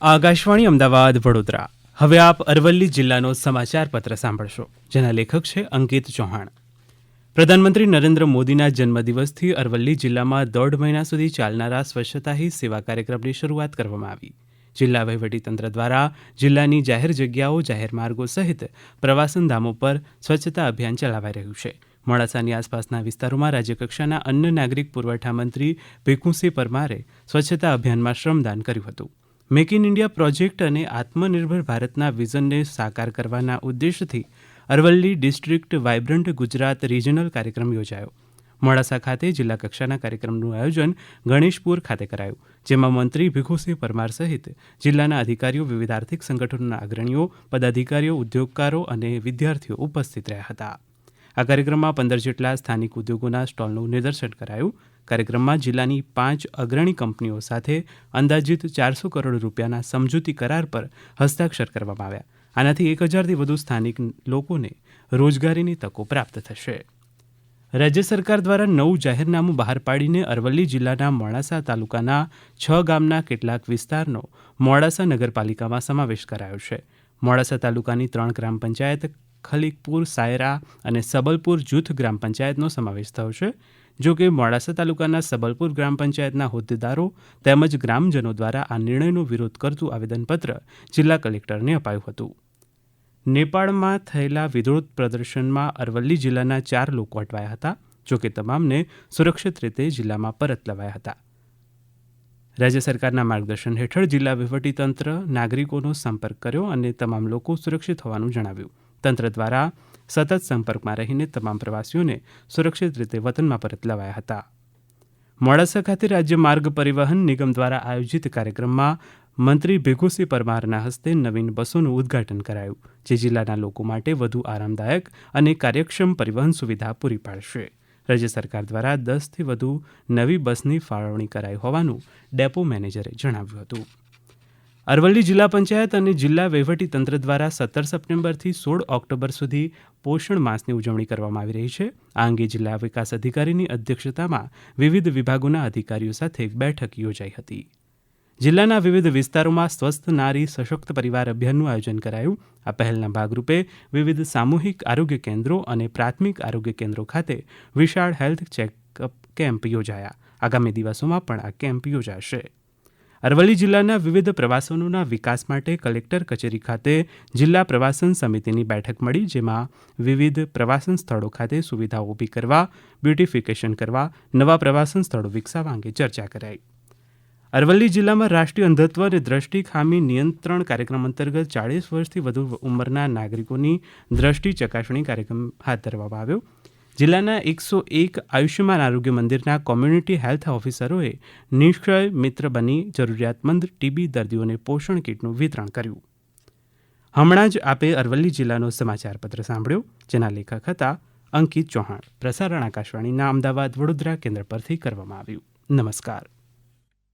આકાશવાણી અમદાવાદ વડોદરા. હવે આપ અરવલ્લી જિલ્લાનો સમાચાર પત્ર સાંભળશો, જેના લેખક છે અંકિત ચૌહાણ. પ્રધાનમંત્રી નરેન્દ્ર મોદીના જન્મદિવસથી અરવલ્લી જિલ્લામાં 1.5 મહિના સુધી ચાલનારા સ્વચ્છતા હી સેવા કાર્યક્રમની શરૂઆત કરવામાં આવી. જિલ્લા વહીવટીતંત્ર દ્વારા જિલ્લાની જાહેર જગ્યાઓ, જાહેર માર્ગો સહિત પ્રવાસન ધામો પર સ્વચ્છતા અભિયાન ચલાવાઈ રહ્યું છે. મોડાસાની આસપાસના વિસ્તારોમાં રાજ્યકક્ષાના અન્ન નાગરિક પુરવઠા મંત્રી ભીખુસિંહ પરમારે સ્વચ્છતા અભિયાનમાં શ્રમદાન કર્યું હતું. મેક ઇન ઇન્ડિયા પ્રોજેક્ટ અને આત્મનિર્ભર ભારતના વિઝનને સાકાર કરવાના ઉદ્દેશથી Aravalli district vibrant Gujarat regional કાર્યક્રમ યોજાયો. મોડાસા ખાતે જિલ્લા કક્ષાના કાર્યક્રમનું આયોજન ગણેશપુર ખાતે કરાયું, જેમાં મંત્રી ભીખુસિંહ પરમાર સહિત જિલ્લાના અધિકારીઓ, વિવિધ આર્થિક સંગઠનોના અગ્રણીઓ, પદાધિકારીઓ, ઉદ્યોગકારો અને વિદ્યાર્થીઓ ઉપસ્થિત રહ્યા હતા. આ કાર્યક્રમમાં 15 જેટલા સ્થાનિક ઉદ્યોગોના સ્ટોલનું નિદર્શન કરાયું. કાર્યક્રમમાં જિલ્લાની 5 અગ્રણી કંપનીઓ સાથે અંદાજિત 400 કરોડ રૂપિયાના સમજૂતી કરાર પર હસ્તાક્ષર કરવામાં આવ્યા. આનાથી 1000થી વધુ સ્થાનિક લોકોને રોજગારીની તકો પ્રાપ્ત થશે. રાજ્ય સરકાર દ્વારા નવું જાહેરનામું બહાર પાડીને અરવલ્લી જિલ્લાના મોડાસા તાલુકાના 6 ગામના કેટલાક વિસ્તારનો મોડાસા નગરપાલિકામાં સમાવેશ કરાયો છે. મોડાસા તાલુકાની 3 ગ્રામ પંચાયત, ખલીકપુર, સાયરા અને સબલપુર જૂથ ગ્રામ પંચાયતનો સમાવેશ થયો છે. જો કે મોડાસા તાલુકાના સબલપુર ગ્રામ પંચાયતના હોદ્દેદારો તેમજ ગ્રામજનો દ્વારા આ નિર્ણયનો વિરોધ કરતું આવેદનપત્ર જિલ્લા કલેક્ટરને અપાયું હતું. નેપાળમાં થયેલા વિરોધ પ્રદર્શનમાં અરવલ્લી જિલ્લાના 4 લોકો અટવાયા હતા. જો કે તમામને સુરક્ષિત રીતે જિલ્લામાં પરત લવાયા હતા. રાજ્ય સરકારના માર્ગદર્શન હેઠળ જિલ્લા વહીવટીતંત્ર નાગરિકોનો સંપર્ક કર્યો અને તમામ લોકો સુરક્ષિત હોવાનું જણાવ્યું. તંત્ર દ્વારા સતત સંપર્કમાં રહીને તમામ પ્રવાસીઓને સુરક્ષિત રીતે વતનમાં પરત લવાયા હતા. મોડાસા ખાતે રાજ્ય માર્ગ પરિવહન નિગમ દ્વારા આયોજિત કાર્યક્રમમાં મંત્રી ભીખુસિંહ પરમારના હસ્તે નવીન બસોનું ઉદ્ઘાટન કરાયું, જે જિલ્લાના લોકો માટે વધુ આરામદાયક અને કાર્યક્ષમ પરિવહન સુવિધા પૂરી પાડશે. રાજ્ય સરકાર દ્વારા 10થી વધુ નવી બસની ફાળવણી કરાઈ હોવાનું ડેપો મેનેજરે જણાવ્યું હતું. અરવલ્લી જિલ્લા પંચાયત અને જિલ્લા વહીવટીતંત્ર દ્વારા 17 સપ્ટેમ્બરથી 16 ઓક્ટોબર સુધી પોષણ માસની ઉજવણી કરવામાં આવી રહી છે. આ અંગે જિલ્લા વિકાસ અધિકારીની અધ્યક્ષતામાં વિવિધ વિભાગોના અધિકારીઓ સાથે એક બેઠક યોજાઈ હતી. જિલ્લાના વિવિધ વિસ્તારોમાં સ્વસ્થ નારી સશક્ત પરિવાર અભિયાનનું આયોજન કરાયું. આ પહેલના ભાગરૂપે વિવિધ સામૂહિક આરોગ્ય કેન્દ્રો અને પ્રાથમિક આરોગ્ય કેન્દ્રો ખાતે વિશાળ હેલ્થ ચેકઅપ કેમ્પ યોજાયા. આગામી દિવસોમાં પણ આ કેમ્પ યોજાશે. અરવલ્લી જિલ્લાના વિવિધ પ્રવાસનોના વિકાસ માટે કલેક્ટર કચેરી ખાતે જિલ્લા પ્રવાસન સમિતિની બેઠક મળી, જેમાં વિવિધ પ્રવાસન સ્થળો ખાતે સુવિધાઓ ઊભી કરવા, બ્યુટિફિકેશન કરવા, નવા પ્રવાસન સ્થળો વિકસાવવા અંગે ચર્ચા કરાઈ. અરવલ્લી જિલ્લામાં રાષ્ટ્રીય અંધત્વ અને દ્રષ્ટિ ખામી નિયંત્રણ કાર્યક્રમ અંતર્ગત 40 વર્ષથી વધુ ઉંમરના નાગરિકોની દ્રષ્ટિ ચકાસણી કાર્યક્રમ હાથ ધરવામાં આવ્યો. જિલ્લાના 101 આયુષ્યમાન આરોગ્ય મંદિરના કોમ્યુનિટી હેલ્થ ઓફિસરોએ નિશ્ચય મિત્ર બની જરૂરિયાતમંદ ટીબી દર્દીઓને પોષણ કીટનું વિતરણ કર્યું. હમણાં જ આપે અરવલ્લી જિલ્લાનો સમાચાર પત્ર સાંભળ્યો, જેના લેખક હતા અંકિત ચૌહાણ. પ્રસારણ આકાશવાણીના અમદાવાદ વડોદરા કેન્દ્ર પરથી કરવામાં આવ્યું. નમસ્કાર.